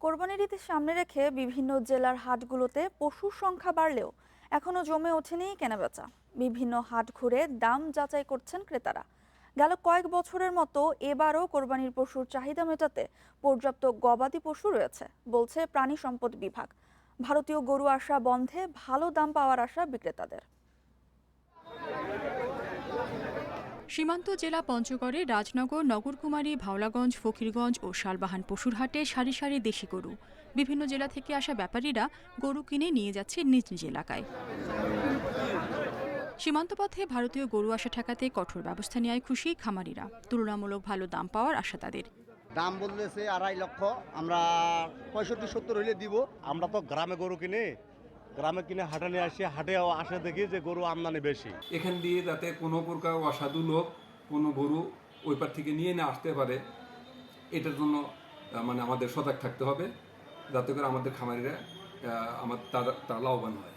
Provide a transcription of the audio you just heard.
কোরবানির ঈদের সামনে রেখে বিভিন্ন জেলার হাটগুলোতে পশুর সংখ্যা বাড়লেও এখনো জমে ওঠেনি কেনাবেচা। বিভিন্ন হাট ঘুরে দাম যাচাই করছেন ক্রেতারা। গেল কয়েক বছরের মতো এবারও কোরবানির পশুর চাহিদা মেটাতে পর্যাপ্ত গবাদি পশু রয়েছে বলছে প্রাণী সম্পদ বিভাগ। ভারতীয় গরু আসা বন্ধে ভালো দাম পাওয়ার আশা বিক্রেতাদের। সীমান্ত জেলা পঞ্চগড়ে রাজনগর, নগরকুমারী, ভাওলাগঞ্জ, ফকিরগঞ্জ ও শালবাহান পশুর হাটে সারি সারি দেশি গরু। বিভিন্ন জেলা থেকে আসা ব্যাপারীরা গরু কিনে নিয়ে যাচ্ছে নিজ নিজ এলাকায়। সীমান্ত পথে ভারতীয় গরু আসা ঠেকাতে কঠোর ব্যবস্থা নেওয়ায় খুশি খামারিরা। তুলনামূলক ভালো দাম পাওয়ার আশা তাদের। দাম বলতেছে 2.5 লক্ষ, আমরা 65-70 হইলে দিব। আমরা তো গ্রামে গরু কিনে হাটে নিয়ে আসি, হাটে আসে দেখি যে গরু আমদানি বেশি। এখান দিয়ে যাতে কোনো প্রকার অসাধু লোক কোনো গরু ওই পার থেকে নিয়ে না আসতে পারে, এটার জন্য আমাদের সজাগ থাকতে হবে, যাতে করে আমাদের খামারিরা তারা লাভবান হয়।